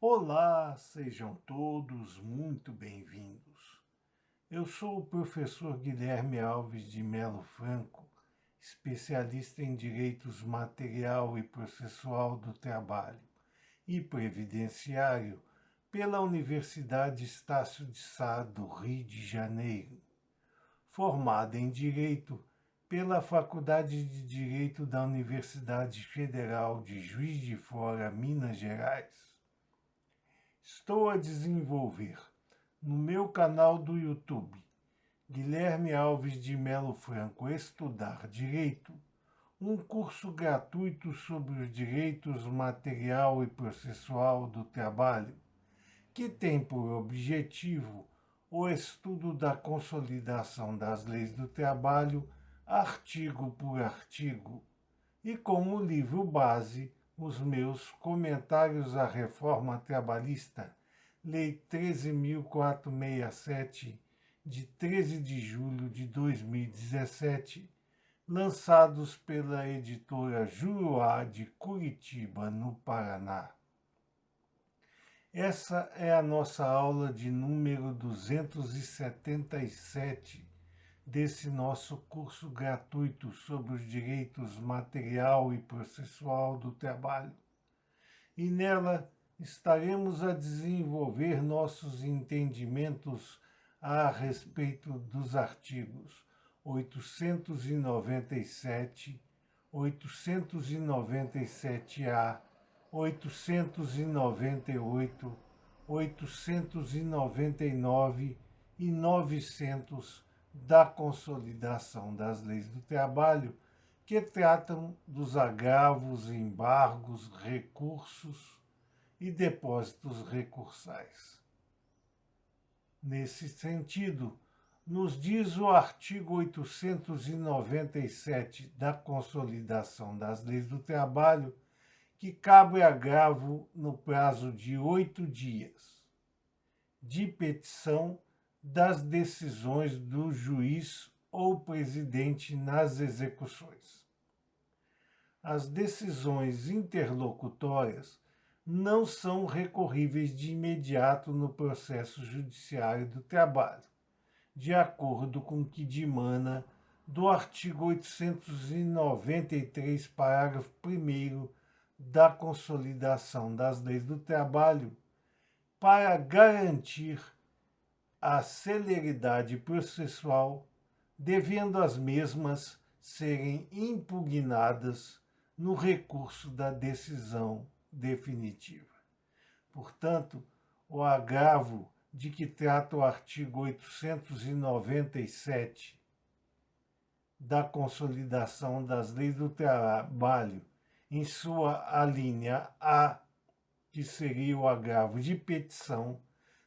Olá, sejam todos muito bem-vindos. Eu sou o professor Guilherme Alves de Melo Franco, especialista em direitos material e processual do trabalho e previdenciário pela Universidade Estácio de Sá do Rio de Janeiro, formado em Direito pela Faculdade de Direito da Universidade Federal de Juiz de Fora, Minas Gerais. Estou a desenvolver no meu canal do YouTube, Guilherme Alves de Melo Franco Estudar Direito, um curso gratuito sobre os direitos material e processual do trabalho, que tem por objetivo o estudo da consolidação das leis do trabalho, artigo por artigo, e como livro base os meus comentários à reforma trabalhista, Lei 13.467, de 13 de julho de 2017, lançados pela editora Juruá de Curitiba, no Paraná. Essa é a nossa aula de número 277 desse nosso curso gratuito sobre os direitos material e processual do trabalho. E nela estaremos a desenvolver nossos entendimentos a respeito dos artigos 897, 897-A, 898, 899 e 900 da Consolidação das Leis do Trabalho, que tratam dos agravos, embargos, recursos e depósitos recursais. Nesse sentido, nos diz o artigo 897 da Consolidação das Leis do Trabalho que cabe agravo no prazo de 8 dias de petição das decisões do juiz ou presidente nas execuções. As decisões interlocutórias não são recorríveis de imediato no processo judiciário do trabalho, de acordo com o que dimana do artigo 893, parágrafo 1º da Consolidação das Leis do Trabalho, para garantir a celeridade processual, devendo as mesmas serem impugnadas no recurso da decisão definitiva. Portanto, o agravo de que trata o artigo 897 da Consolidação das Leis do Trabalho, em sua alínea A, que seria o agravo de petição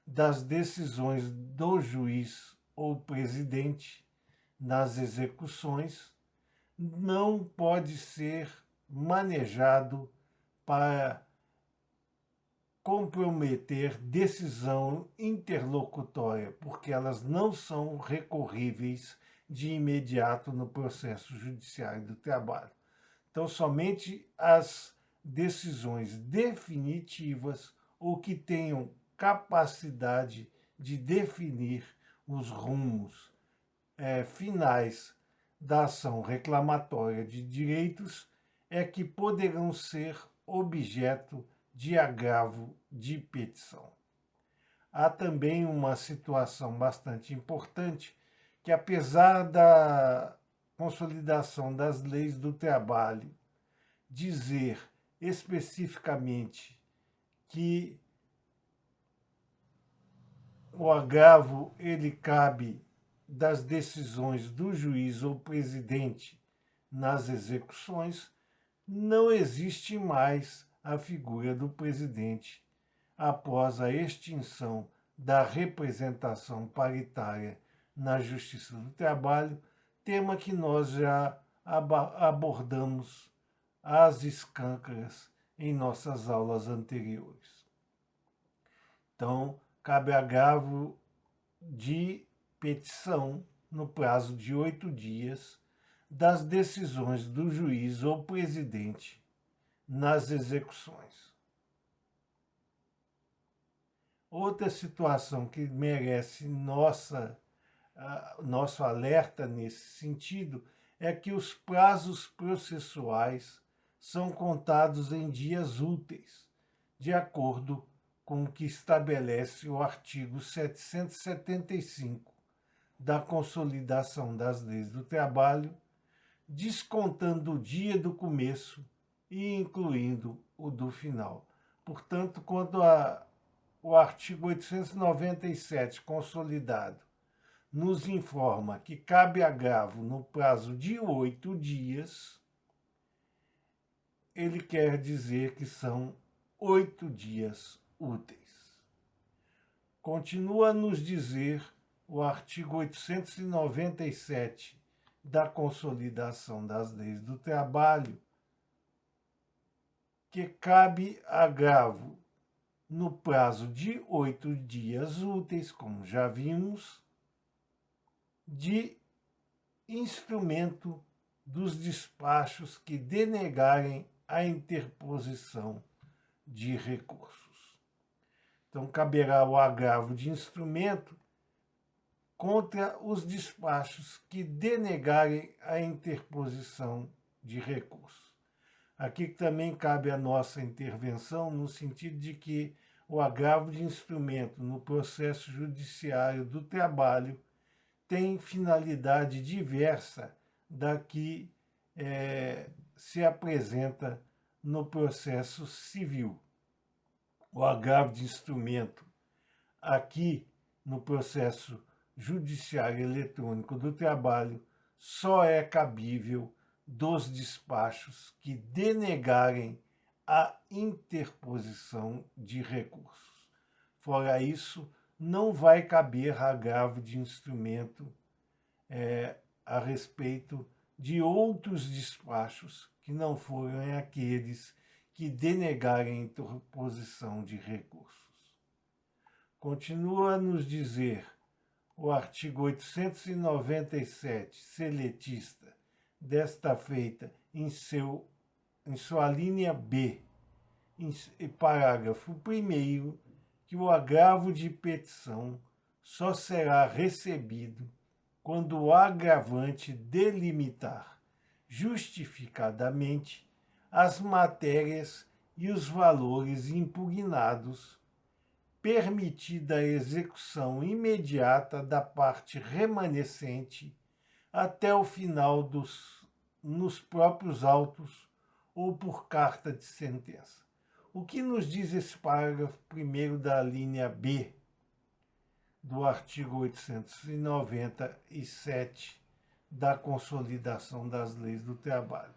das decisões do juiz ou presidente nas execuções, não pode ser manejado para comprometer decisão interlocutória, porque elas não são recorríveis de imediato no processo judiciário do trabalho. Então, somente as decisões definitivas ou que tenham capacidade de definir os rumos finais da ação reclamatória de direitos é que poderão ser objeto de agravo de petição. Há também uma situação bastante importante que, apesar da Consolidação das Leis do Trabalho dizer especificamente que o agravo ele cabe das decisões do juiz ou presidente nas execuções, não existe mais a figura do presidente após a extinção da representação paritária na Justiça do Trabalho, tema que nós já abordamos às escâncaras em nossas aulas anteriores. Então, cabe agravo de petição no prazo de 8 dias das decisões do juiz ou presidente nas execuções. Outra situação que merece nosso alerta nesse sentido é que os prazos processuais são contados em dias úteis, de acordo com o que estabelece o artigo 775 da Consolidação das Leis do Trabalho, descontando o dia do começo e incluindo o do final. Portanto, quando o artigo 897, consolidado, nos informa que cabe agravo no prazo de 8 dias, ele quer dizer que são 8 dias úteis. Continua a nos dizer o artigo 897 da Consolidação das Leis do Trabalho, que cabe agravo no prazo de 8 dias úteis, como já vimos, de instrumento dos despachos que denegarem a interposição de recursos. Então, caberá o agravo de instrumento contra os despachos que denegarem a interposição de recursos. Aqui também cabe a nossa intervenção no sentido de que o agravo de instrumento no processo judiciário do trabalho tem finalidade diversa da que se apresenta no processo civil. O agravo de instrumento aqui no processo judiciário eletrônico do trabalho só é cabível dos despachos que denegarem a interposição de recursos. Fora isso, não vai caber agravo de instrumento a respeito de outros despachos que não forem aqueles que denegarem a interposição de recursos. Continua a nos dizer o artigo 897, seletista, desta feita em sua linha B, parágrafo 1º, que o agravo de petição só será recebido quando o agravante delimitar justificadamente as matérias e os valores impugnados, permitida a execução imediata da parte remanescente até o final nos próprios autos ou por carta de sentença. O que nos diz esse parágrafo 1º da linha B do artigo 897 da Consolidação das Leis do Trabalho?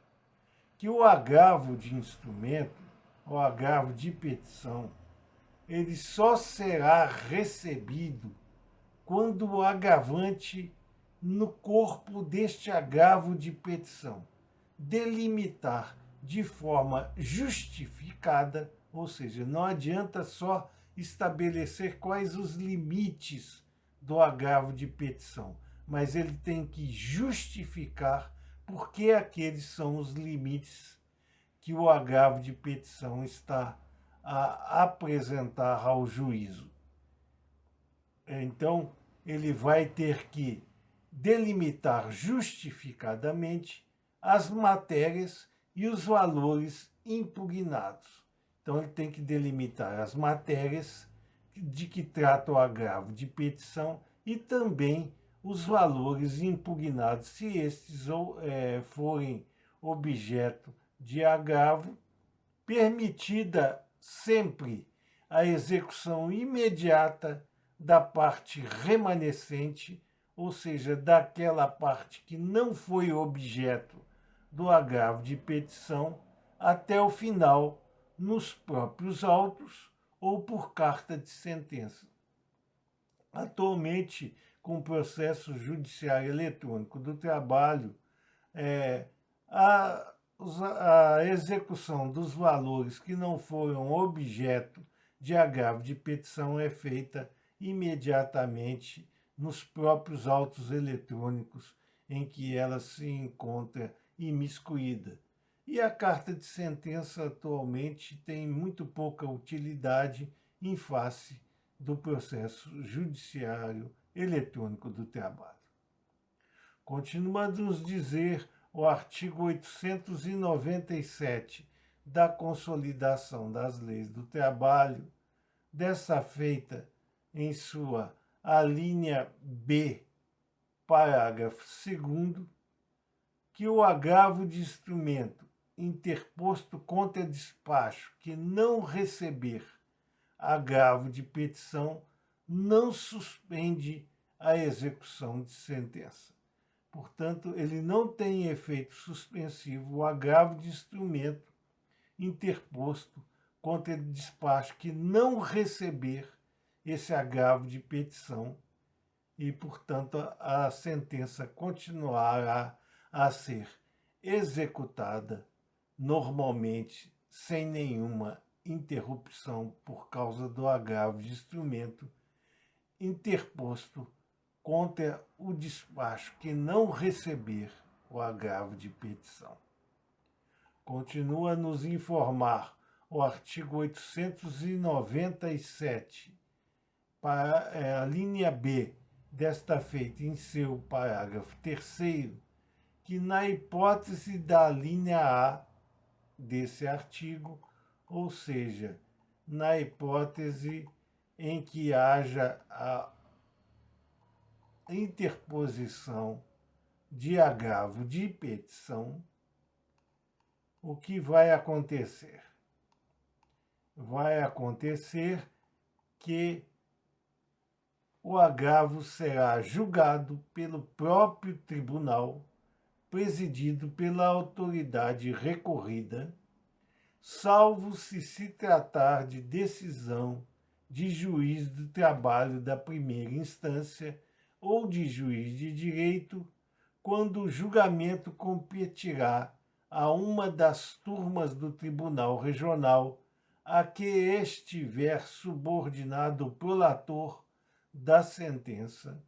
Que o agravo de instrumento, o agravo de petição, ele só será recebido quando o agravante no corpo deste agravo de petição delimitar de forma justificada, ou seja, não adianta só estabelecer quais os limites do agravo de petição, mas ele tem que justificar porque aqueles são os limites que o agravo de petição está a apresentar ao juízo. Então, ele vai ter que delimitar justificadamente as matérias e os valores impugnados. Então, ele tem que delimitar as matérias de que trata o agravo de petição e também os valores impugnados, se estes forem objeto de agravo, permitida sempre a execução imediata da parte remanescente, ou seja, daquela parte que não foi objeto do agravo de petição, até o final, nos próprios autos ou por carta de sentença. Atualmente, com o processo judiciário eletrônico do trabalho, a execução dos valores que não foram objeto de agravo de petição é feita imediatamente nos próprios autos eletrônicos em que ela se encontra imiscuída. E a carta de sentença atualmente tem muito pouca utilidade em face do processo judiciário eletrônico do trabalho. Continua a nos dizer o artigo 897 da Consolidação das Leis do Trabalho, dessa feita em sua alínea B, parágrafo 2º, que o agravo de instrumento interposto contra despacho que não receber agravo de petição não suspende a execução de sentença. Portanto, ele não tem efeito suspensivo o agravo de instrumento interposto contra despacho que não receber esse agravo de petição e, portanto, a sentença continuará a ser executada normalmente sem nenhuma interrupção por causa do agravo de instrumento interposto contra o despacho que não receber o agravo de petição. Continua a nos informar o artigo 897, para a linha B, desta feita em seu parágrafo 3º, que na hipótese da linha A desse artigo, ou seja, na hipótese em que haja a interposição de agravo de petição, o que vai acontecer? Vai acontecer que o agravo será julgado pelo próprio tribunal, presidido pela autoridade recorrida, salvo se tratar de decisão de juiz do trabalho da primeira instância ou de juiz de direito, quando o julgamento competirá a uma das turmas do Tribunal Regional a que estiver subordinado o prolator da sentença,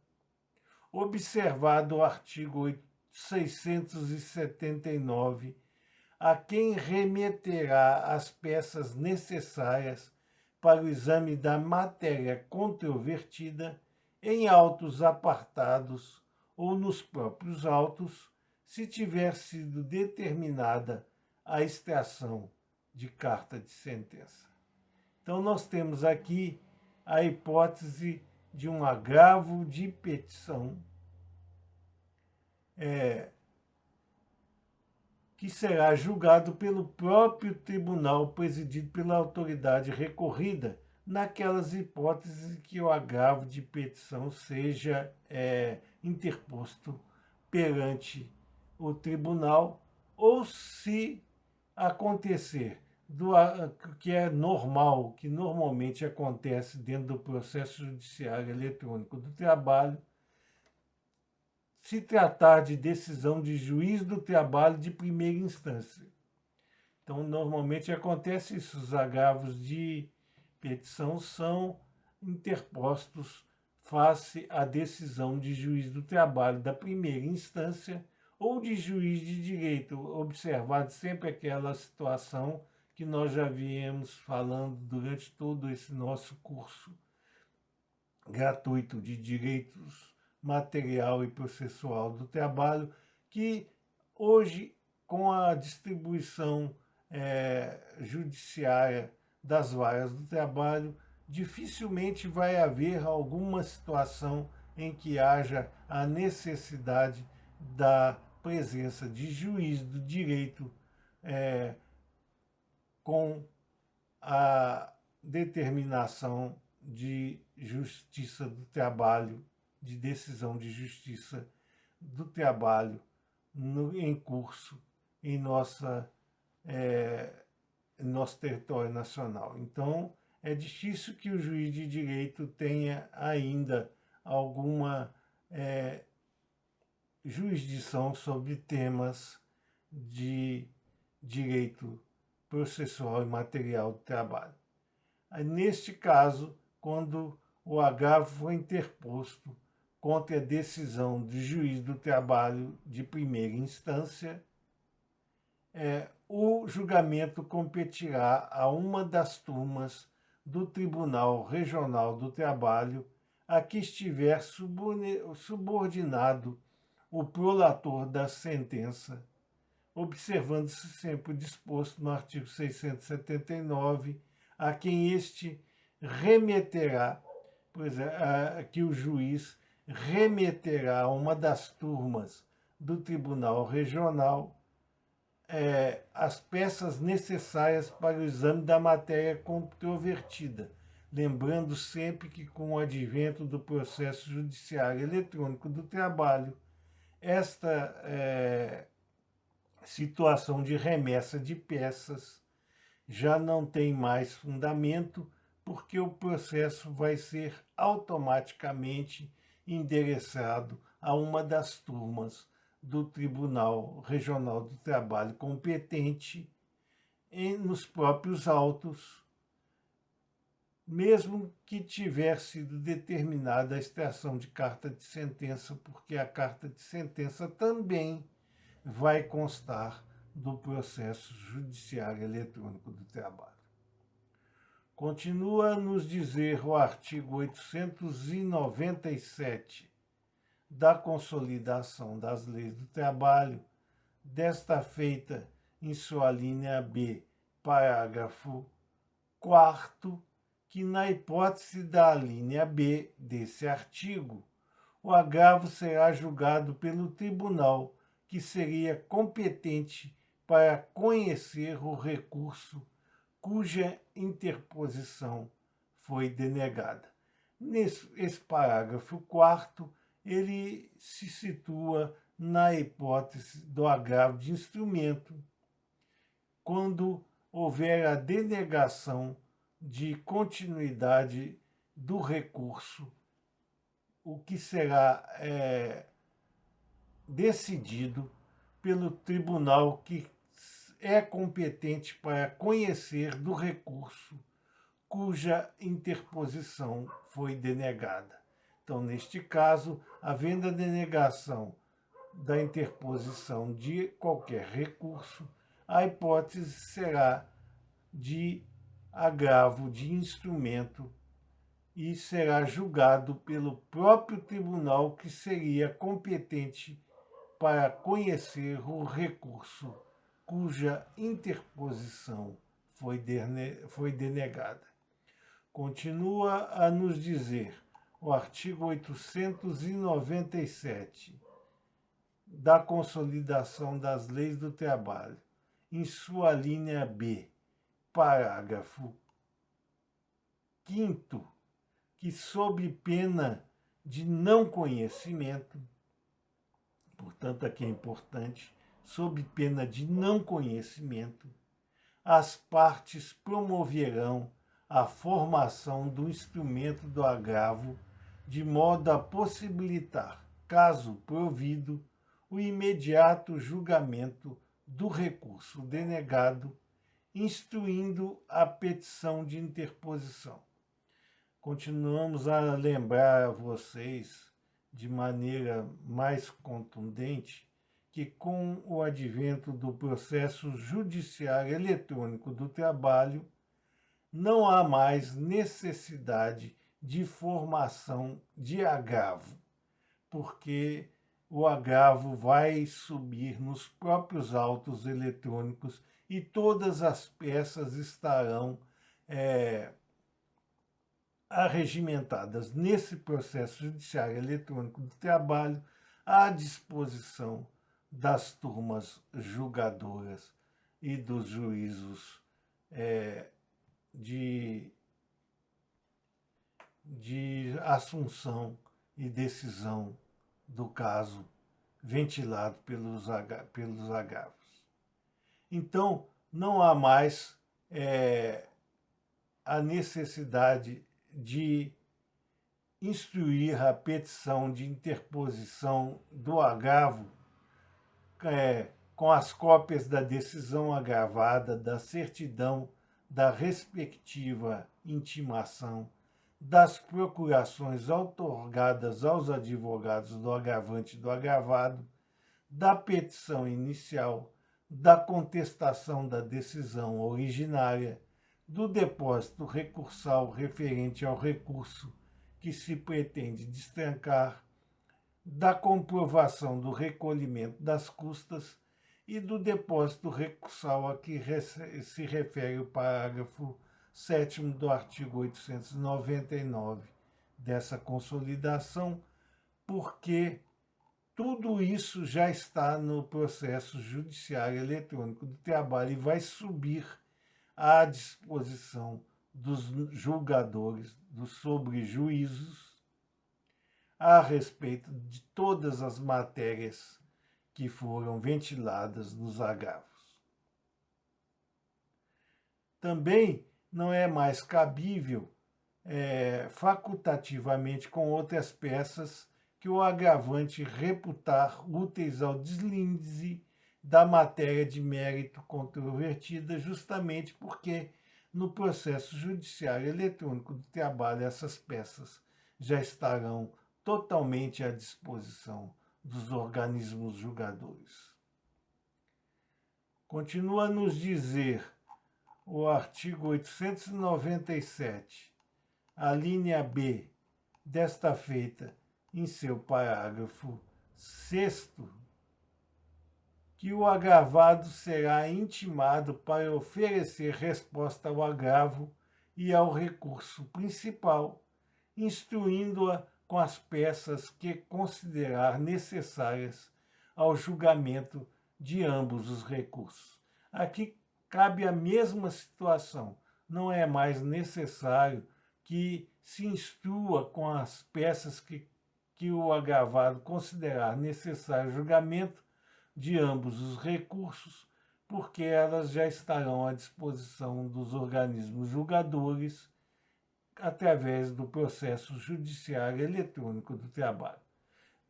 observado o artigo 679, a quem remeterá as peças necessárias para o exame da matéria controvertida em autos apartados ou nos próprios autos, se tiver sido determinada a extração de carta de sentença. Então, nós temos aqui a hipótese de um agravo de petição que será julgado pelo próprio tribunal presidido pela autoridade recorrida, naquelas hipóteses em que o agravo de petição seja interposto perante o tribunal, ou se acontecer que é normal, que normalmente acontece dentro do processo judiciário eletrônico do trabalho, se tratar de decisão de juiz do trabalho de primeira instância. Então, normalmente acontece isso, os agravos de petição são interpostos face à decisão de juiz do trabalho da primeira instância ou de juiz de direito, observado sempre aquela situação que nós já viemos falando durante todo esse nosso curso gratuito de direitos material e processual do trabalho, que hoje, com a distribuição judiciária das varas do trabalho, dificilmente vai haver alguma situação em que haja a necessidade da presença de juiz do direito com a determinação de justiça do trabalho, de decisão de justiça do trabalho em curso em nosso território nacional. Então, é difícil que o juiz de direito tenha ainda alguma jurisdição sobre temas de direito processual e material do trabalho. Neste caso, quando o agravo foi interposto contra a decisão do juiz do trabalho de primeira instância, o julgamento competirá a uma das turmas do Tribunal Regional do Trabalho a que estiver subordinado o prolator da sentença, observando-se sempre o disposto no artigo 679, a quem este remeterá, que o juiz remeterá a uma das turmas do Tribunal Regional as peças necessárias para o exame da matéria controvertida, lembrando sempre que, com o advento do processo judiciário eletrônico do trabalho, esta situação de remessa de peças já não tem mais fundamento, porque o processo vai ser automaticamente endereçado a uma das turmas do Tribunal Regional do Trabalho competente nos próprios autos, mesmo que tiver sido determinada a extração de carta de sentença, porque a carta de sentença também vai constar do processo judiciário eletrônico do trabalho. Continua a nos dizer o artigo 897 da Consolidação das Leis do Trabalho, desta feita em sua linha B, parágrafo 4º, que na hipótese da linha B desse artigo, o agravo será julgado pelo tribunal que seria competente para conhecer o recurso cuja interposição foi denegada. Esse parágrafo 4º, ele se situa na hipótese do agravo de instrumento, quando houver a denegação de continuidade do recurso, o que será decidido pelo tribunal que é competente para conhecer do recurso cuja interposição foi denegada. Então, neste caso, havendo a denegação da interposição de qualquer recurso, a hipótese será de agravo de instrumento e será julgado pelo próprio tribunal que seria competente para conhecer o recurso cuja interposição foi denegada. Continua a nos dizer o artigo 897 da Consolidação das Leis do Trabalho, em sua linha B, parágrafo 5º, que, sob pena de não conhecimento, portanto, aqui é importante, sob pena de não conhecimento, as partes promoverão a formação do instrumento do agravo, de modo a possibilitar, caso provido, o imediato julgamento do recurso denegado, instruindo a petição de interposição. Continuamos a lembrar a vocês, de maneira mais contundente, que com o advento do processo judiciário eletrônico do trabalho, não há mais necessidade de formação de agravo, porque o agravo vai subir nos próprios autos eletrônicos e todas as peças estarão arregimentadas nesse processo judiciário eletrônico do trabalho à disposição das turmas julgadoras e dos juízos de assunção e decisão do caso ventilado pelos agravos. Então, não há mais a necessidade de instruir a petição de interposição do agravo com as cópias da decisão agravada, da certidão da respectiva intimação, das procurações outorgadas aos advogados do agravante e do agravado, da petição inicial, da contestação da decisão originária, do depósito recursal referente ao recurso que se pretende destrancar, da comprovação do recolhimento das custas e do depósito recursal a que se refere o parágrafo 7º do artigo 899 dessa consolidação, porque tudo isso já está no processo judiciário eletrônico do trabalho e vai subir à disposição dos julgadores, dos sobrejuízos, a respeito de todas as matérias que foram ventiladas nos agravos. Também não é mais cabível facultativamente com outras peças que o agravante reputar úteis ao deslinde da matéria de mérito controvertida, justamente porque no processo judiciário eletrônico do trabalho essas peças já estarão totalmente à disposição dos organismos julgadores. Continua a nos dizer o artigo 897, a linha B, desta feita, em seu parágrafo 6º, que o agravado será intimado para oferecer resposta ao agravo e ao recurso principal, instruindo-a com as peças que considerar necessárias ao julgamento de ambos os recursos. Aqui cabe a mesma situação. Não é mais necessário que se instrua com as peças que o agravado considerar necessário julgamento de ambos os recursos, porque elas já estarão à disposição dos organismos julgadores através do processo judiciário eletrônico do trabalho.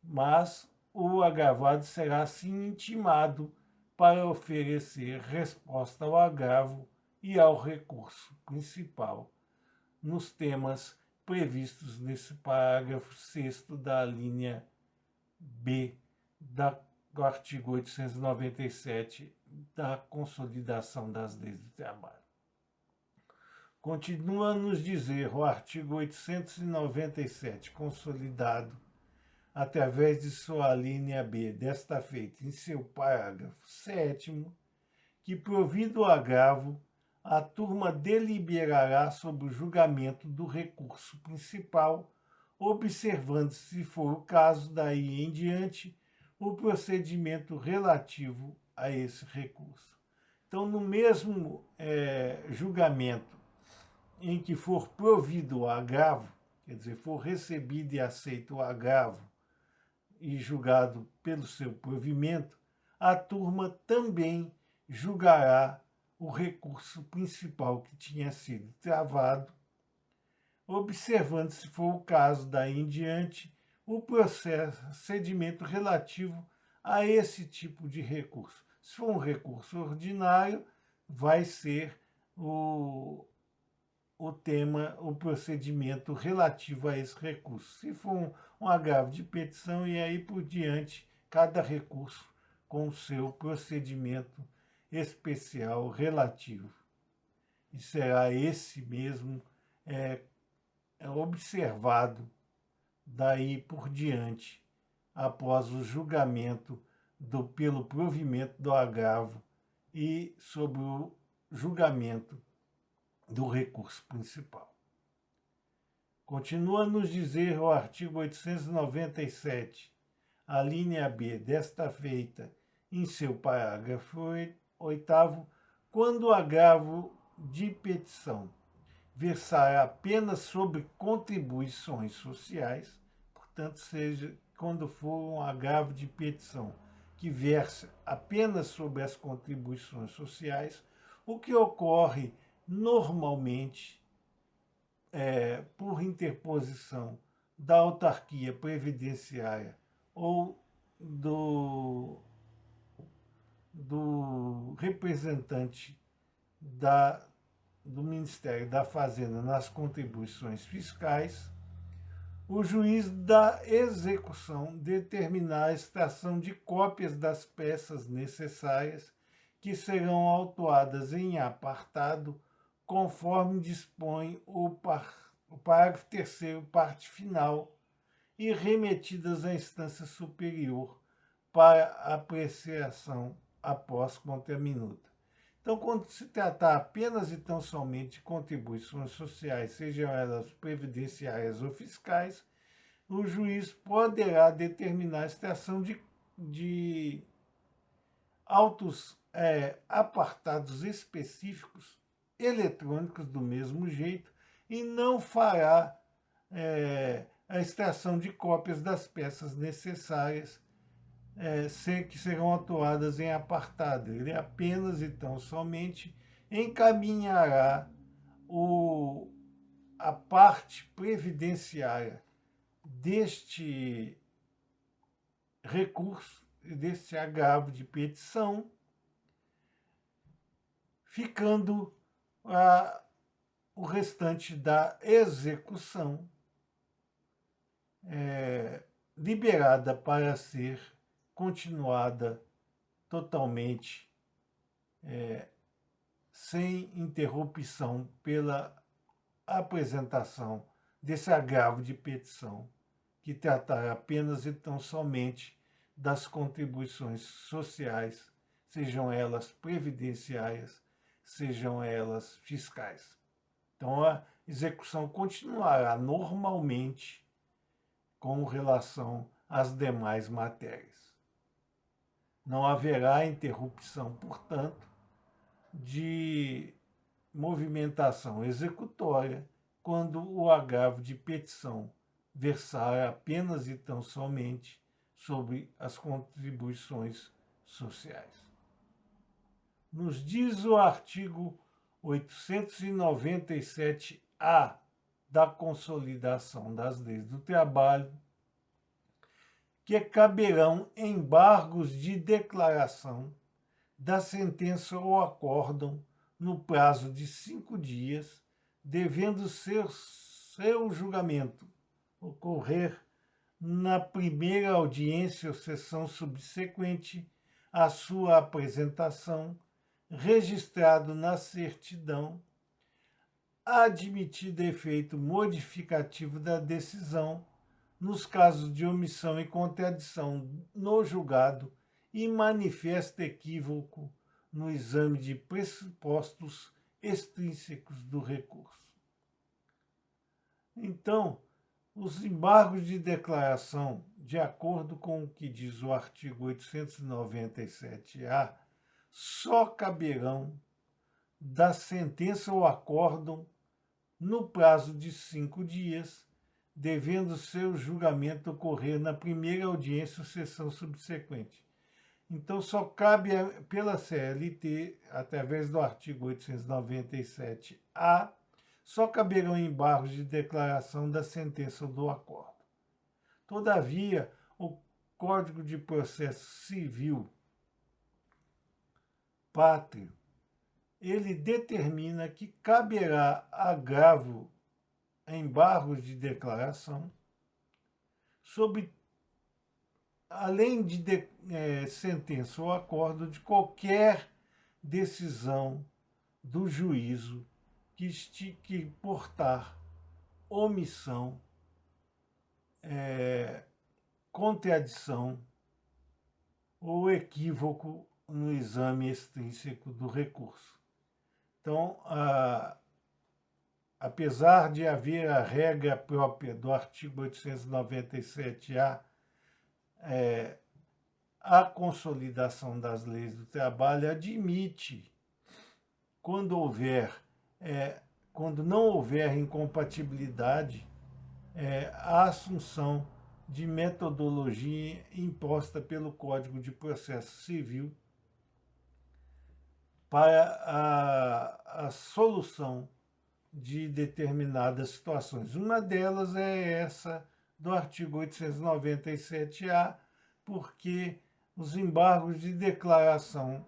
Mas o agravado será sim intimado para oferecer resposta ao agravo e ao recurso principal nos temas previstos nesse parágrafo 6º da linha B do artigo 897 da Consolidação das Leis do Trabalho. Continua a nos dizer o artigo 897, consolidado através de sua linha B, desta feita, em seu parágrafo 7º, que, provido o agravo, a turma deliberará sobre o julgamento do recurso principal, observando, se for o caso, daí em diante, o procedimento relativo a esse recurso. Então, no mesmo julgamento em que for provido o agravo, quer dizer, for recebido e aceito o agravo e julgado pelo seu provimento, a turma também julgará o recurso principal que tinha sido travado, observando, se for o caso, daí em diante, o procedimento relativo a esse tipo de recurso. Se for um recurso ordinário, vai ser o procedimento relativo a esse recurso. Se for um agravo de petição, e aí por diante, cada recurso com o seu procedimento especial relativo. E será esse mesmo observado daí por diante, após o julgamento pelo provimento do agravo e sobre o julgamento do recurso principal. Continua a nos dizer o artigo 897, a linha B, desta feita, em seu parágrafo 8º, quando o agravo de petição versar apenas sobre contribuições sociais, portanto, seja quando for um agravo de petição que versa apenas sobre as contribuições sociais, o que ocorre normalmente por interposição da autarquia previdenciária ou do representante do Ministério da Fazenda nas contribuições fiscais, o juiz da execução determinar a extração de cópias das peças necessárias que serão autuadas em apartado conforme dispõe o parágrafo 3º, parte final, e remetidas à instância superior para apreciação após conta minuta. Então, quando se tratar apenas e tão somente de contribuições sociais, sejam elas previdenciárias ou fiscais, o juiz poderá determinar a extração de autos apartados específicos eletrônicos do mesmo jeito e não fará a extração de cópias das peças necessárias que serão atuadas em apartado. Ele apenas e tão somente encaminhará a parte previdenciária deste recurso, deste agravo de petição, ficando o restante da execução liberada para ser continuada totalmente sem interrupção pela apresentação desse agravo de petição, que tratará apenas e tão somente das contribuições sociais, sejam elas previdenciárias, sejam elas fiscais. Então, a execução continuará normalmente com relação às demais matérias. Não haverá interrupção, portanto, de movimentação executória quando o agravo de petição versar apenas e tão somente sobre as contribuições sociais. Nos diz o artigo 897-A da Consolidação das Leis do Trabalho que caberão embargos de declaração da sentença ou acórdão no prazo de 5 dias, devendo seu julgamento ocorrer na primeira audiência ou sessão subsequente à sua apresentação, registrado na certidão, admitido efeito modificativo da decisão, nos casos de omissão e contradição no julgado e manifesto equívoco no exame de pressupostos extrínsecos do recurso. Então, os embargos de declaração, de acordo com o que diz o artigo 897-A, só caberão da sentença ou acórdão no prazo de 5 dias, devendo seu julgamento ocorrer na primeira audiência ou sessão subsequente. Então, só cabe pela CLT, através do artigo 897-A, só caberão embargos de declaração da sentença ou do acordo. Todavia, o Código de Processo Civil Pátrio, ele determina que caberá agravo embargos de declaração sobre, além de sentença ou acordo, de qualquer decisão do juízo que portar omissão, contradição ou equívoco no exame extrínseco do recurso. Então, apesar de haver a regra própria do artigo 897-A, a consolidação das leis do trabalho admite, quando não houver incompatibilidade, a assunção de metodologia imposta pelo Código de Processo Civil para a solução de determinadas situações. Uma delas é essa do artigo 897-A, porque os embargos de declaração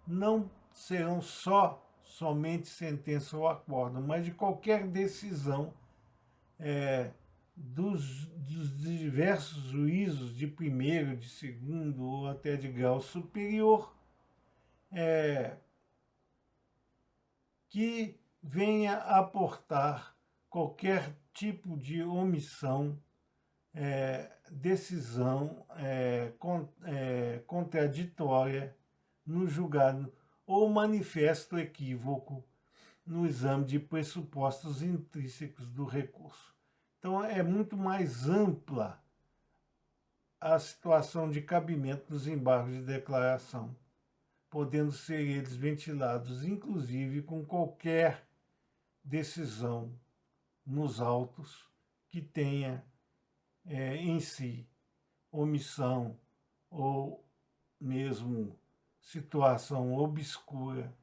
não serão somente sentença ou acordo, mas de qualquer decisão dos diversos juízos de primeiro, de segundo ou até de grau superior, que venha aportar qualquer tipo de omissão, decisão contraditória no julgado ou manifesto equívoco no exame de pressupostos intrínsecos do recurso. Então, é muito mais ampla a situação de cabimento dos embargos de declaração, podendo ser eles ventilados, inclusive, com qualquer decisão nos autos que tenha em si omissão ou mesmo situação obscura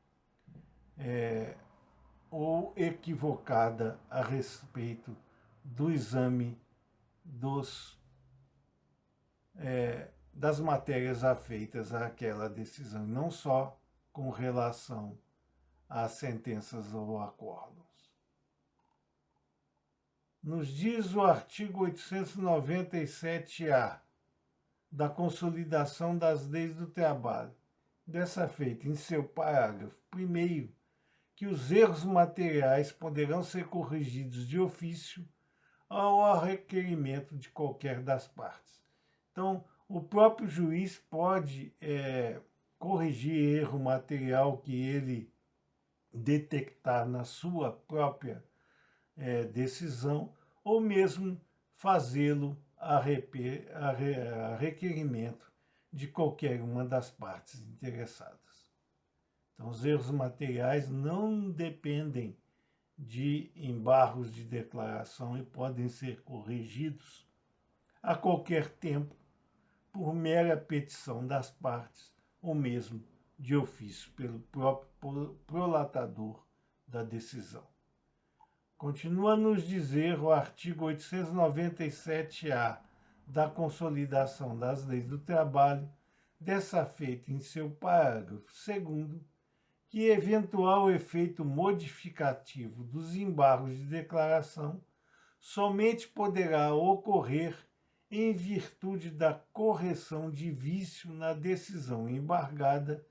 ou equivocada a respeito do exame das matérias afeitas àquela decisão, não só com relação às sentenças ou acordos. Nos diz o artigo 897-A da Consolidação das Leis do Trabalho, dessa feita em seu parágrafo 1º, que os erros materiais poderão ser corrigidos de ofício ao requerimento de qualquer das partes. Então, o próprio juiz pode corrigir erro material que ele detectar na sua própria decisão, ou mesmo fazê-lo a requerimento de qualquer uma das partes interessadas. Então, os erros materiais não dependem de embargos de declaração e podem ser corrigidos a qualquer tempo por mera petição das partes ou mesmo de ofício pelo próprio prolatador da decisão. Continua a nos dizer o artigo 897-A da Consolidação das Leis do Trabalho, dessa feita em seu parágrafo 2º, que eventual efeito modificativo dos embargos de declaração somente poderá ocorrer em virtude da correção de vício na decisão embargada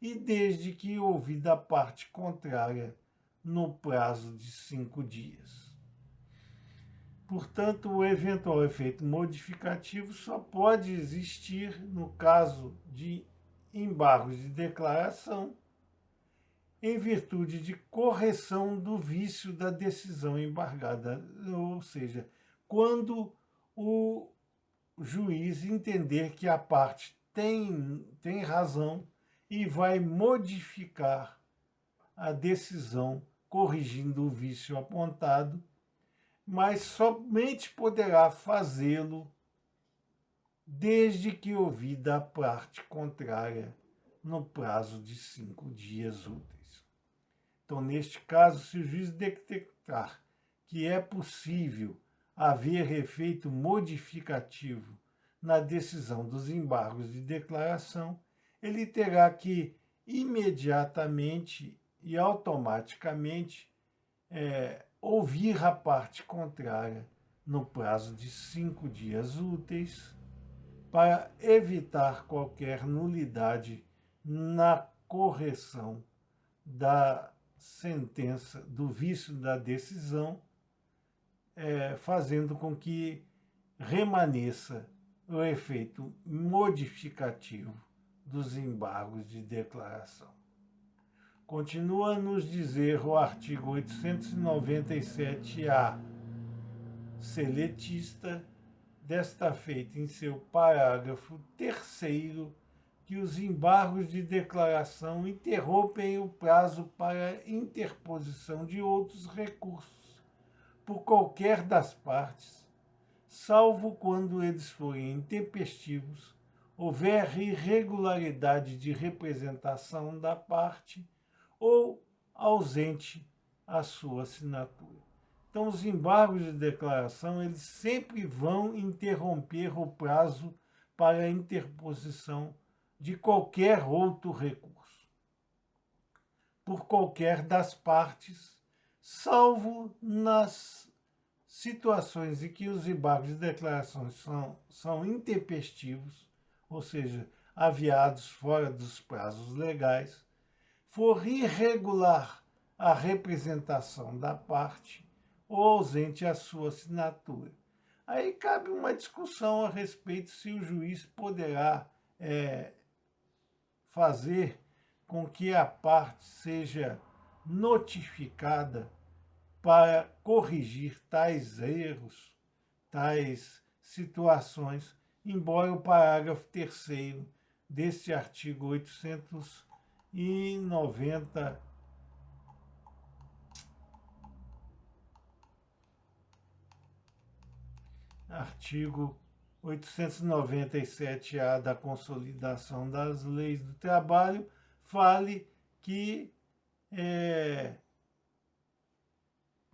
e desde que ouvida a parte contrária no prazo de 5 dias. Portanto, o eventual efeito modificativo só pode existir no caso de embargos de declaração em virtude de correção do vício da decisão embargada, ou seja, quando o juiz entender que a parte tem razão e vai modificar a decisão corrigindo o vício apontado, mas somente poderá fazê-lo desde que ouvida a parte contrária no prazo de 5 dias úteis. Então, neste caso, se o juiz detectar que é possível haver efeito modificativo na decisão dos embargos de declaração, ele terá que imediatamente e automaticamente ouvir a parte contrária no prazo de 5 dias úteis para evitar qualquer nulidade na correção da sentença, do vício da decisão, fazendo com que remaneça o efeito modificativo dos embargos de declaração. Continua a nos dizer o artigo 897-A, seletista, desta feita em seu parágrafo 3º, que os embargos de declaração interrompem o prazo para interposição de outros recursos por qualquer das partes, salvo quando eles forem intempestivos, houver irregularidade de representação da parte ou ausente a sua assinatura. Então, os embargos de declaração, eles sempre vão interromper o prazo para a interposição de qualquer outro recurso, por qualquer das partes, salvo nas situações em que os embargos de declaração são intempestivos, ou seja, aviados fora dos prazos legais, for irregular a representação da parte ou ausente a sua assinatura. Aí cabe uma discussão a respeito se o juiz poderá fazer com que a parte seja notificada para corrigir tais erros, tais situações, embora o parágrafo 3º deste artigo 890 artigo 897-A da Consolidação das Leis do Trabalho fale que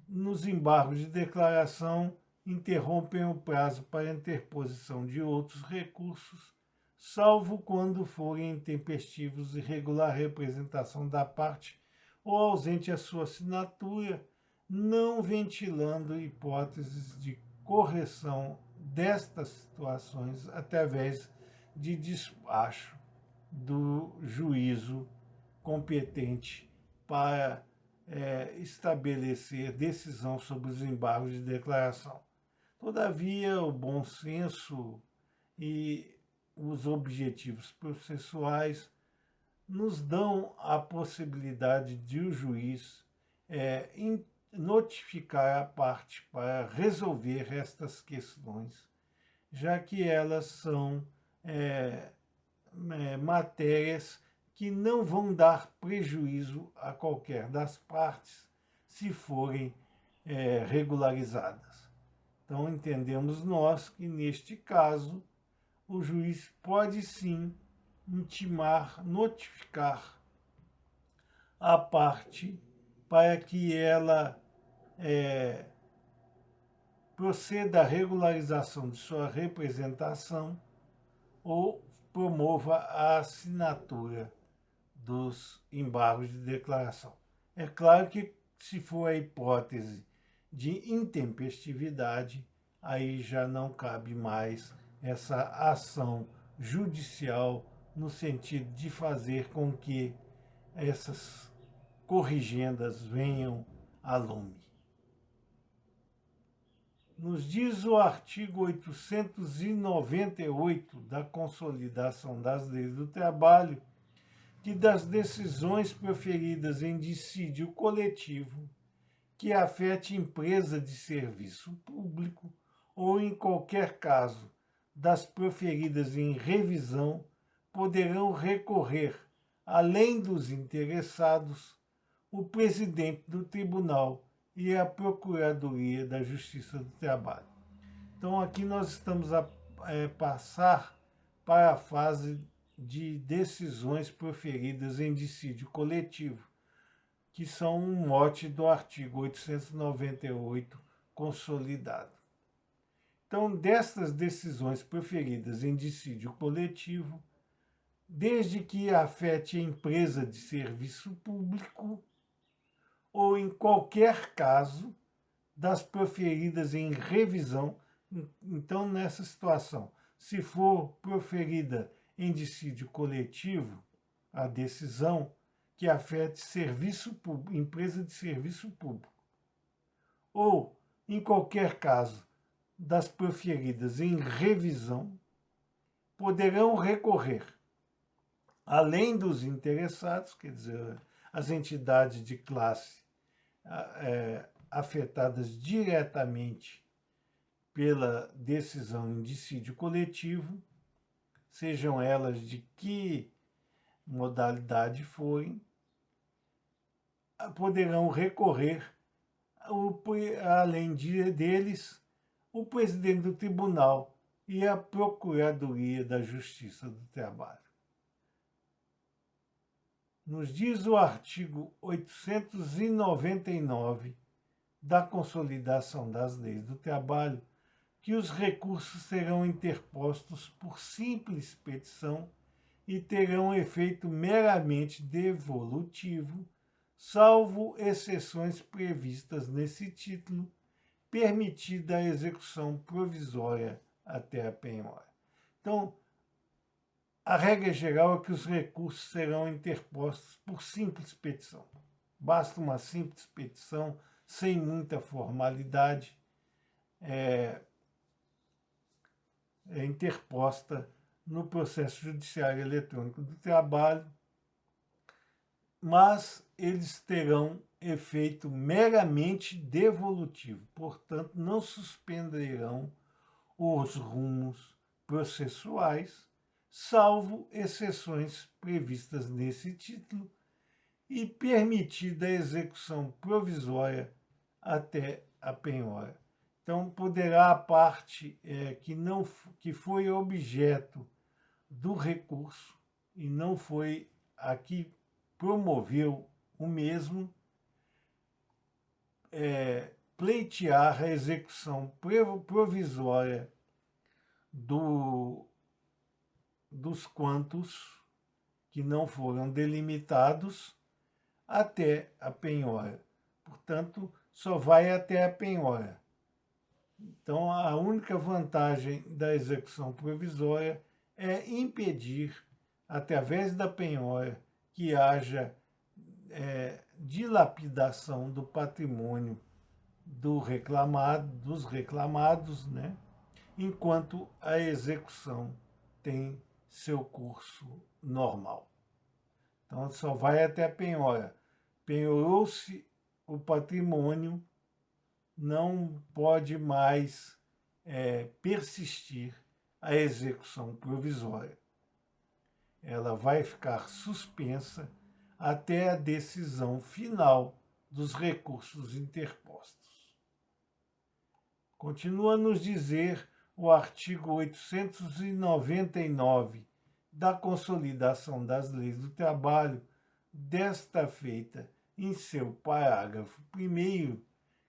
nos embargos de declaração interrompem o prazo para interposição de outros recursos, salvo quando forem intempestivos e irregular representação da parte ou ausente a sua assinatura, não ventilando hipóteses de correção destas situações através de despacho do juízo competente para estabelecer decisão sobre os embargos de declaração. Todavia, o bom senso e os objetivos processuais nos dão a possibilidade de o juiz notificar a parte para resolver estas questões, já que elas são matérias que não vão dar prejuízo a qualquer das partes se forem regularizadas. Então, entendemos nós que, neste caso, o juiz pode sim intimar, notificar a parte para que ela proceda à regularização de sua representação ou promova a assinatura dos embargos de declaração. É claro que, se for a hipótese de intempestividade, aí já não cabe mais essa ação judicial no sentido de fazer com que essas corrigendas venham a lume. Nos diz o artigo 898 da Consolidação das Leis do Trabalho que das decisões proferidas em dissídio coletivo que afete empresa de serviço público ou, em qualquer caso, das proferidas em revisão, poderão recorrer, além dos interessados, o presidente do tribunal e a Procuradoria da Justiça do Trabalho. Então, aqui nós estamos a passar para a fase de decisões proferidas em dissídio coletivo, que são um mote do artigo 898 consolidado. Então, destas decisões proferidas em dissídio coletivo, desde que afete a empresa de serviço público ou, em qualquer caso, das proferidas em revisão, então, nessa situação, se for proferida em dissídio coletivo, a decisão que afete serviço público, empresa de serviço público, ou, em qualquer caso, das proferidas em revisão, poderão recorrer, além dos interessados, quer dizer, as entidades de classe afetadas diretamente pela decisão em dissídio coletivo, sejam elas de que modalidade forem, poderão recorrer, além deles, o presidente do tribunal e a Procuradoria da Justiça do Trabalho. Nos diz o artigo 899 da Consolidação das Leis do Trabalho que os recursos serão interpostos por simples petição e terão efeito meramente devolutivo, salvo exceções previstas nesse título, permitida a execução provisória até a penhora. Então, a regra geral é que os recursos serão interpostos por simples petição. Basta uma simples petição, sem muita formalidade, interposta no processo judiciário eletrônico do trabalho, mas eles terão efeito meramente devolutivo, portanto, não suspenderão os rumos processuais, salvo exceções previstas nesse título, e permitida a execução provisória até a penhora. Então, poderá a parte que foi objeto do recurso e não foi a que promoveu o mesmo, pleitear a execução provisória dos quantos que não foram delimitados até a penhora. Portanto, só vai até a penhora. Então, a única vantagem da execução provisória é impedir, através da penhora, que haja dilapidação do patrimônio dos reclamados, né? Enquanto a execução tem seu curso normal. Então, só vai até a penhora. Penhorou-se o patrimônio, não pode mais persistir a execução provisória. Ela vai ficar suspensa até a decisão final dos recursos interpostos. Continua a nos dizer o artigo 899 da Consolidação das Leis do Trabalho, desta feita em seu parágrafo 1º,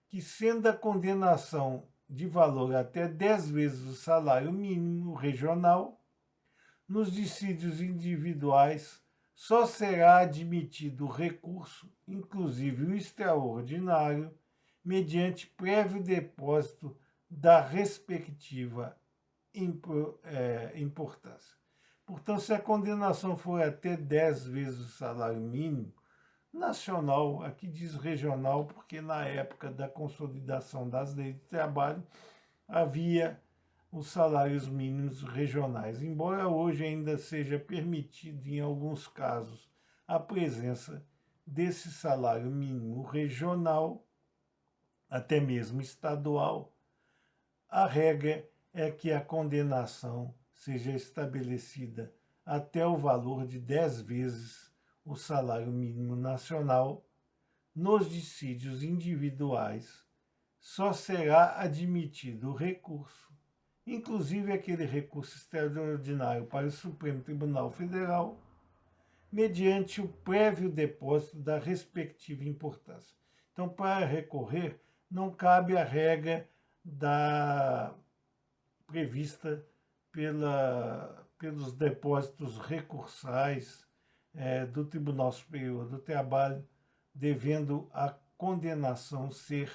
que, sendo a condenação de valor até 10 vezes o salário mínimo regional, nos dissídios individuais só será admitido o recurso, inclusive o extraordinário, mediante prévio depósito da respectiva importância. Portanto, se a condenação for até 10 vezes o salário mínimo nacional, aqui diz regional, porque na época da consolidação das leis de trabalho havia os salários mínimos regionais, embora hoje ainda seja permitido, em alguns casos, a presença desse salário mínimo regional, até mesmo estadual. A regra é que a condenação seja estabelecida até o valor de 10 vezes o salário mínimo nacional. Nos dissídios individuais, só será admitido o recurso, inclusive aquele recurso extraordinário para o Supremo Tribunal Federal, mediante o prévio depósito da respectiva importância. Então, para recorrer, não cabe a regra prevista pelos depósitos recursais do Tribunal Superior do Trabalho, devendo a condenação ser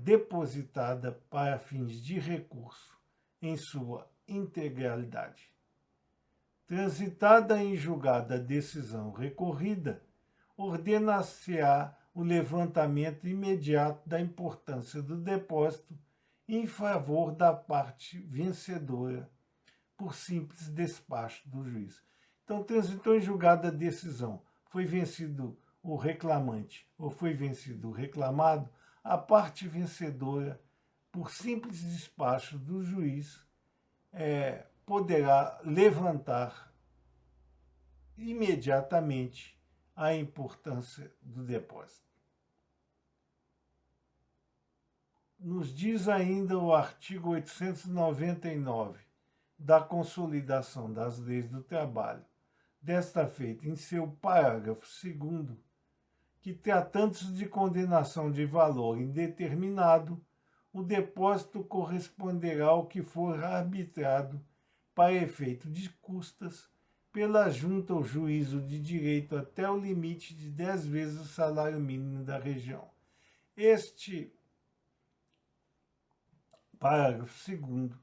depositada para fins de recurso em sua integralidade. Transitada em julgada a decisão recorrida, ordena-se-á o levantamento imediato da importância do depósito em favor da parte vencedora, por simples despacho do juiz. Então, transitou em julgada a decisão, foi vencido o reclamante ou foi vencido o reclamado, a parte vencedora, por simples despacho do juiz, poderá levantar imediatamente a importância do depósito. Nos diz ainda o artigo 899 da Consolidação das Leis do Trabalho, desta feita em seu parágrafo 2º, que, tratando-se de condenação de valor indeterminado, o depósito corresponderá ao que for arbitrado para efeito de custas pela junta ou juízo de direito até o limite de 10 vezes o salário mínimo da região. Este parágrafo 2º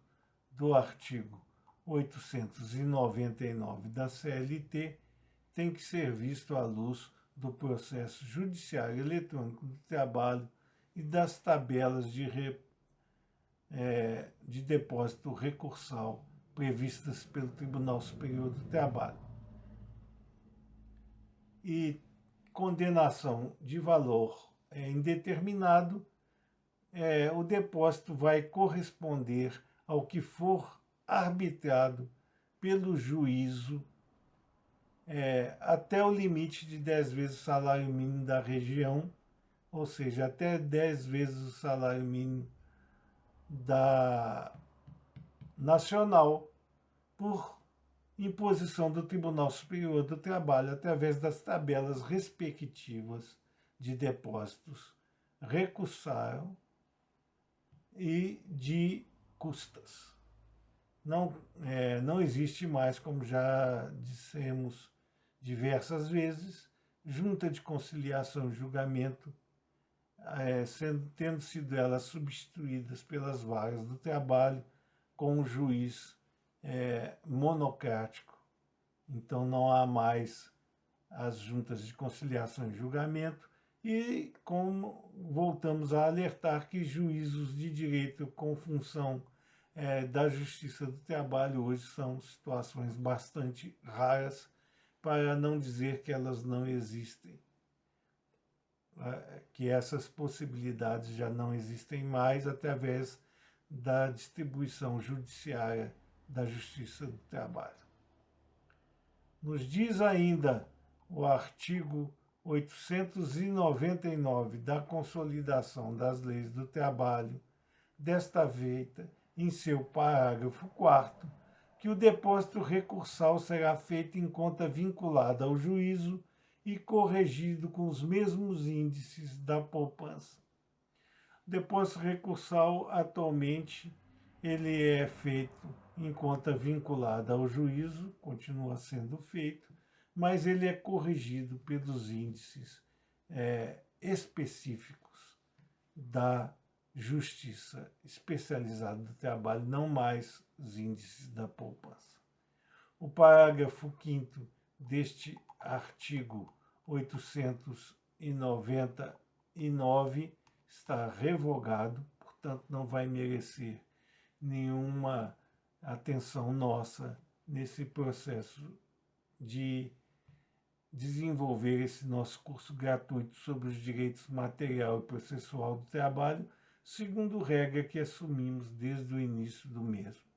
do artigo 899 da CLT tem que ser visto à luz do processo judiciário eletrônico do trabalho e das tabelas de depósito recursal previstas pelo Tribunal Superior do Trabalho. E condenação de valor indeterminado, o depósito vai corresponder ao que for arbitrado pelo juízo até o limite de 10 vezes o salário mínimo da região, ou seja, até 10 vezes o salário mínimo da nacional, por imposição do Tribunal Superior do Trabalho através das tabelas respectivas de depósitos recursaram e de custas. Não existe mais, como já dissemos diversas vezes, junta de conciliação e julgamento, tendo sido elas substituídas pelas varas do trabalho com um juiz monocrático. Então não há mais as juntas de conciliação e julgamento, e como voltamos a alertar que juízos de direito com função da Justiça do Trabalho hoje são situações bastante raras, para não dizer que elas não existem, que essas possibilidades já não existem mais através da distribuição judiciária da Justiça do Trabalho. Nos diz ainda o artigo 899 da Consolidação das Leis do Trabalho, desta feita, em seu parágrafo 4º, que o depósito recursal será feito em conta vinculada ao juízo e corrigido com os mesmos índices da poupança. O depósito recursal, atualmente, ele é feito em conta vinculada ao juízo, continua sendo feito, mas ele é corrigido pelos índices específicos da Justiça Especializada do Trabalho, não mais os índices da poupança. O parágrafo 5º deste artigo 899 está revogado, portanto não vai merecer nenhuma atenção nossa nesse processo de desenvolver esse nosso curso gratuito sobre os direitos material e processual do trabalho, segundo regra que assumimos desde o início do mesmo.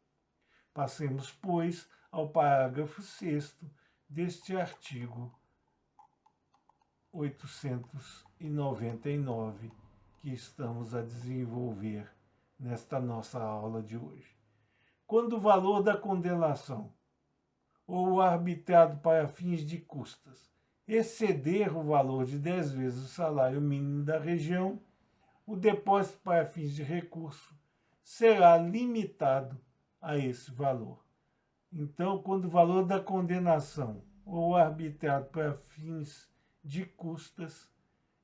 Passemos, pois, ao parágrafo 6º deste artigo 899 que estamos a desenvolver nesta nossa aula de hoje. Quando o valor da condenação ou o arbitrado para fins de custas exceder o valor de 10 vezes o salário mínimo da região, o depósito para fins de recurso será limitado a esse valor. Então, quando o valor da condenação ou arbitrado para fins de custas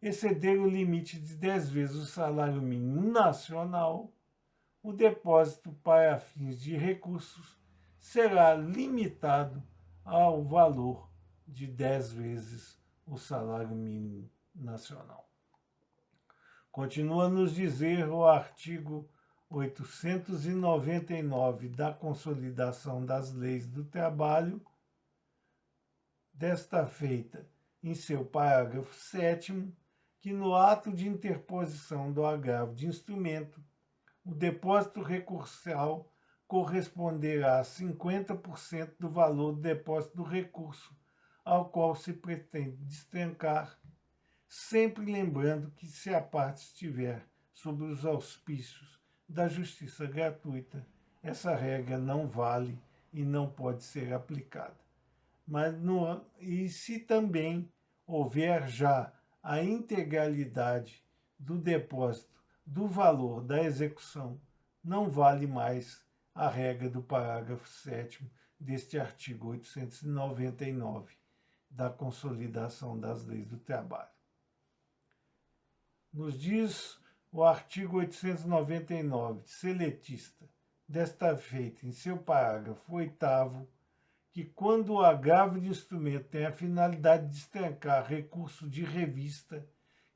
exceder o limite de 10 vezes o salário mínimo nacional, o depósito para fins de recursos será limitado ao valor de 10 vezes o salário mínimo nacional. Continua a nos dizer o artigo 899 da Consolidação das Leis do Trabalho, desta feita, em seu parágrafo 7º, que no ato de interposição do agravo de instrumento, o depósito recursal corresponderá a 50% do valor do depósito do recurso ao qual se pretende destrancar, sempre lembrando que, se a parte estiver sob os auspícios da justiça gratuita, essa regra não vale e não pode ser aplicada. E se também houver já a integralidade do depósito do valor da execução, não vale mais a regra do parágrafo 7º deste artigo 899 da Consolidação das Leis do Trabalho. Nos diz o artigo 899, seletista, desta feita, em seu parágrafo 8º, que quando o agravo de instrumento tem a finalidade de estancar recurso de revista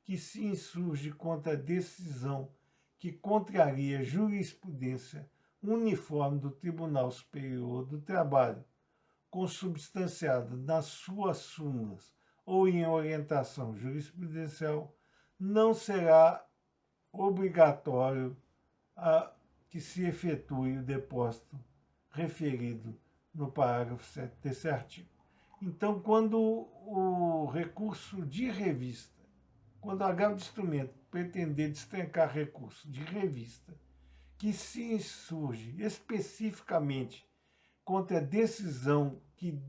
que se insurge contra a decisão que contraria a jurisprudência uniforme do Tribunal Superior do Trabalho, consubstanciada nas suas súmulas ou em orientação jurisprudencial, não será obrigatório que se efetue o depósito referido no parágrafo 7 desse artigo. Então, quando o recurso de revista, quando o agravo de instrumento pretender destencar recurso de revista que se insurge especificamente contra a decisão que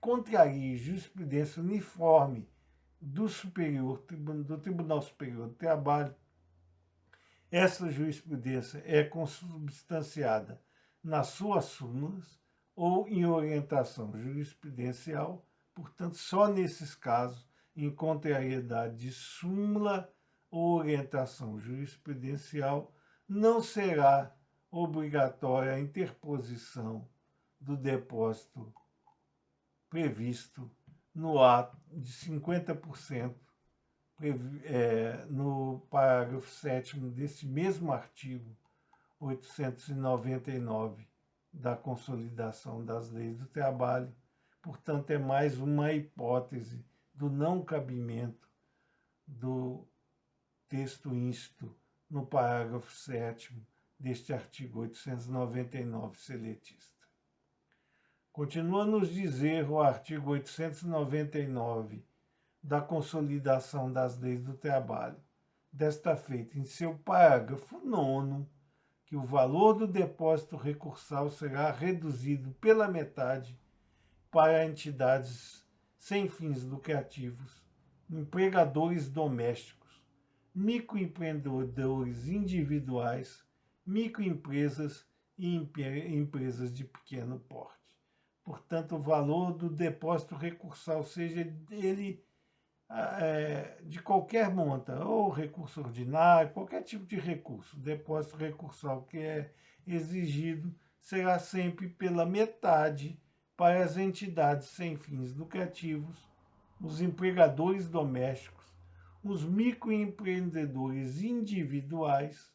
contraria jurisprudência uniforme do Tribunal Superior do Trabalho, essa jurisprudência é consubstanciada nas suas súmulas ou em orientação jurisprudencial, portanto, só nesses casos, em contrariedade de súmula ou orientação jurisprudencial, não será obrigatória a interposição do depósito previsto no ato de 50% no parágrafo 7º desse mesmo artigo 899 da Consolidação das Leis do Trabalho. Portanto, é mais uma hipótese do não cabimento do texto insto no parágrafo 7º deste artigo 899 seletista. Continua a nos dizer o artigo 899 da Consolidação das Leis do Trabalho, desta feita em seu parágrafo 9º, que o valor do depósito recursal será reduzido pela metade para entidades sem fins lucrativos, empregadores domésticos, microempreendedores individuais, microempresas e empresas de pequeno porte. Portanto, o valor do depósito recursal, seja ele de qualquer monta, ou recurso ordinário, qualquer tipo de recurso, depósito recursal que é exigido será sempre pela metade para as entidades sem fins lucrativos, os empregadores domésticos, os microempreendedores individuais,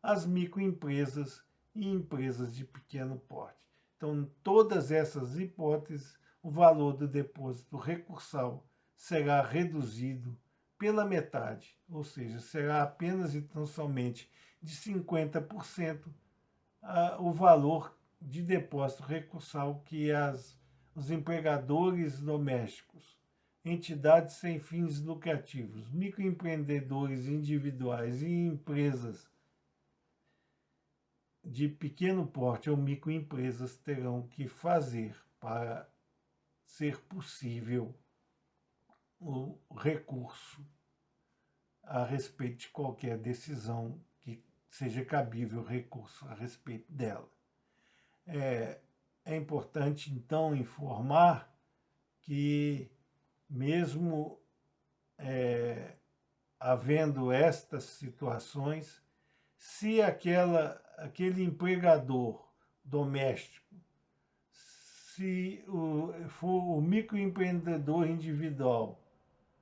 as microempresas e empresas de pequeno porte. Então, em todas essas hipóteses, o valor do depósito recursal será reduzido pela metade, ou seja, será apenas e tão somente de 50% o valor de depósito recursal que os empregadores domésticos, entidades sem fins lucrativos, microempreendedores individuais e empresas de pequeno porte ou microempresas terão que fazer para ser possível o recurso a respeito de qualquer decisão que seja cabível recurso a respeito dela. É importante, então, informar que, mesmo havendo estas situações, se aquele empregador doméstico, se for o microempreendedor individual,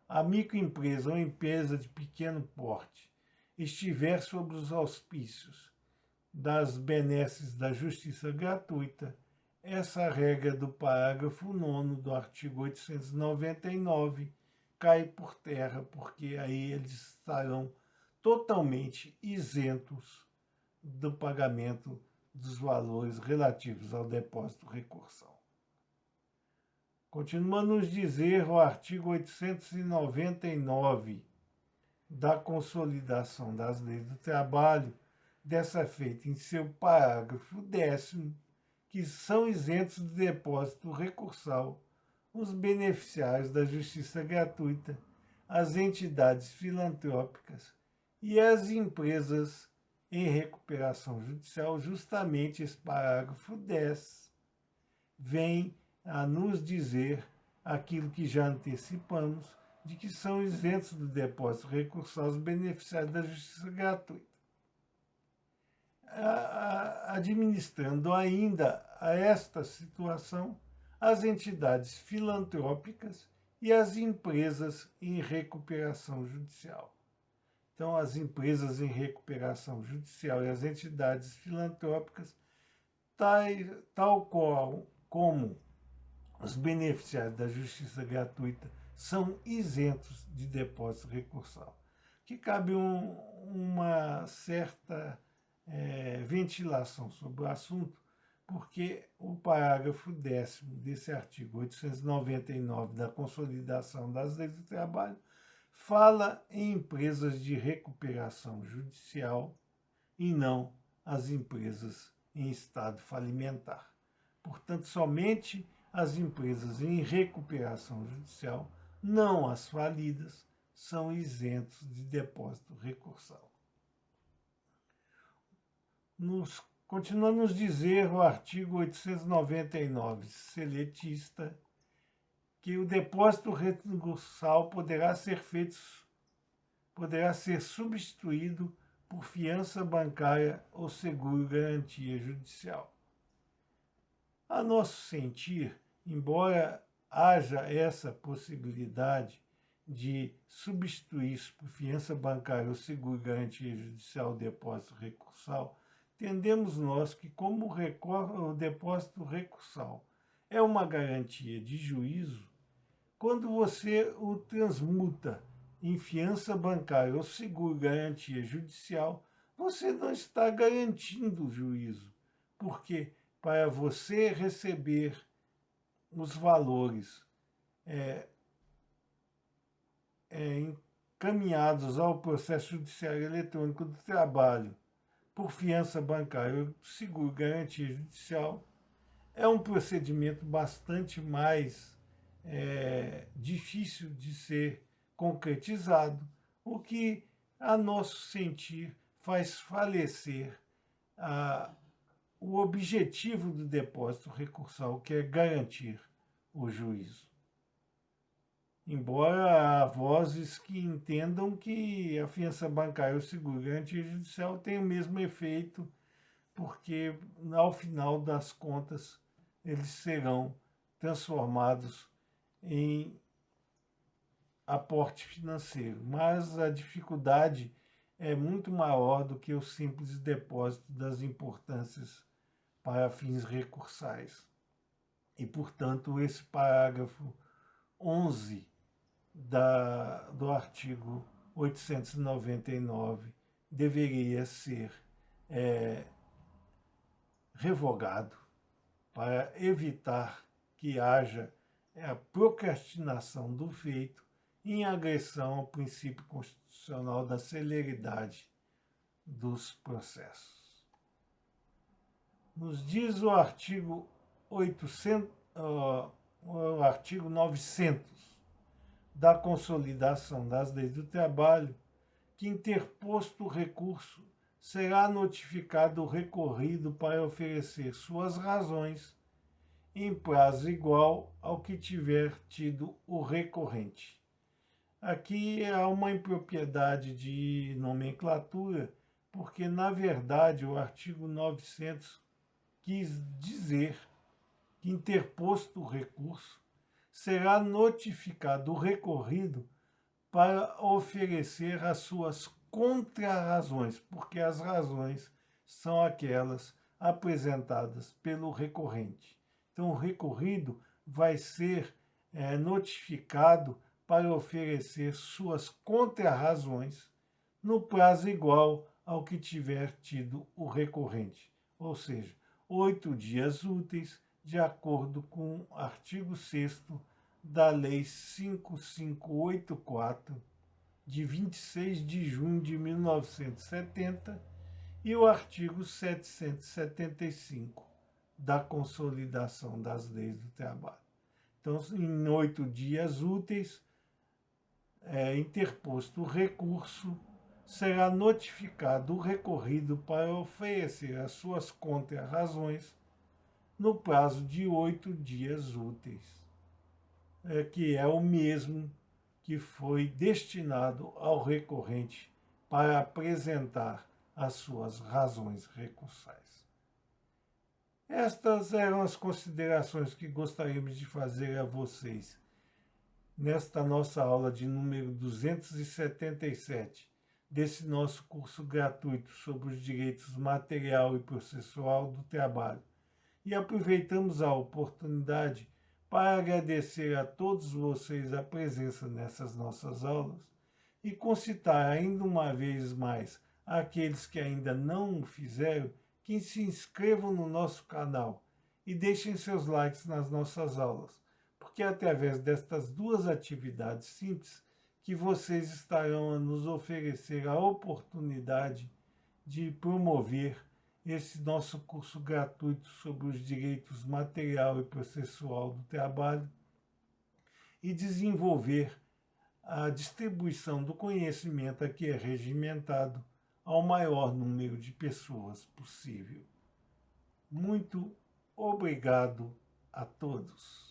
a microempresa ou empresa de pequeno porte estiver sob os auspícios das benesses da justiça gratuita, essa regra do parágrafo 9º do artigo 899 cai por terra, porque aí eles estarão totalmente isentos do pagamento dos valores relativos ao depósito recursal. Continua a nos dizer o artigo 899 da Consolidação das Leis do Trabalho, dessa feita em seu parágrafo 10º, que são isentos do depósito recursal os beneficiários da justiça gratuita, as entidades filantrópicas e as empresas em recuperação judicial. Justamente esse parágrafo 10 vem a nos dizer aquilo que já antecipamos, de que são isentos do depósito recursal os beneficiários da justiça gratuita. Administrando ainda a esta situação, as entidades filantrópicas e as empresas em recuperação judicial. Então, as empresas em recuperação judicial e as entidades filantrópicas, tal qual como os beneficiários da justiça gratuita, são isentos de depósito recursal. Que cabe uma certa ventilação sobre o assunto, porque o parágrafo 10º desse artigo 899 da Consolidação das Leis do Trabalho fala em empresas de recuperação judicial e não as empresas em estado falimentar. Portanto, somente as empresas em recuperação judicial, não as falidas, são isentos de depósito recursal. Continua a nos dizer o artigo 899, seletista, que o depósito recursal poderá ser substituído por fiança bancária ou seguro-garantia judicial. A nosso sentir, embora haja essa possibilidade de substituir por fiança bancária ou seguro-garantia judicial o depósito recursal, entendemos nós que, como o depósito recursal é uma garantia de juízo, quando você o transmuta em fiança bancária ou seguro-garantia judicial, você não está garantindo o juízo, porque para você receber os valores encaminhados ao processo judiciário eletrônico do trabalho por fiança bancária ou seguro-garantia judicial, é um procedimento bastante mais difícil de ser concretizado, o que, a nosso sentir, faz falecer o objetivo do depósito recursal, que é garantir o juízo. Embora há vozes que entendam que a fiança bancária ou seguro-garantia judicial tem o mesmo efeito, porque, ao final das contas, eles serão transformados em aporte financeiro. Mas a dificuldade é muito maior do que o simples depósito das importâncias para fins recursais. E, portanto, esse parágrafo 11 do artigo 899 deveria ser revogado para evitar que haja a procrastinação do feito em agressão ao princípio constitucional da celeridade dos processos. Nos diz o artigo 900 da Consolidação das Leis do Trabalho, que, interposto o recurso, será notificado o recorrido para oferecer suas razões em prazo igual ao que tiver tido o recorrente. Aqui há uma impropriedade de nomenclatura, porque, na verdade, o artigo 900 quis dizer que, interposto o recurso, será notificado o recorrido para oferecer as suas contrarrazões, porque as razões são aquelas apresentadas pelo recorrente. Então, o recorrido vai ser notificado para oferecer suas contrarrazões no prazo igual ao que tiver tido o recorrente, ou seja, 8 dias úteis, de acordo com o artigo 6º da Lei 5584, de 26 de junho de 1970, e o artigo 775 da Consolidação das Leis do Trabalho. Então, em 8 dias úteis, interposto o recurso, será notificado o recorrido para oferecer as suas contrarrazões no prazo de 8 dias úteis, que é o mesmo que foi destinado ao recorrente para apresentar as suas razões recursais. Estas eram as considerações que gostaríamos de fazer a vocês nesta nossa aula de número 277 desse nosso curso gratuito sobre os direitos material e processual do trabalho. E aproveitamos a oportunidade para agradecer a todos vocês a presença nessas nossas aulas e concitar ainda uma vez mais aqueles que ainda não o fizeram, que se inscrevam no nosso canal e deixem seus likes nas nossas aulas, porque é através destas duas atividades simples que vocês estarão a nos oferecer a oportunidade de promover esse nosso curso gratuito sobre os direitos material e processual do trabalho e desenvolver a distribuição do conhecimento aqui é regimentado ao maior número de pessoas possível. Muito obrigado a todos.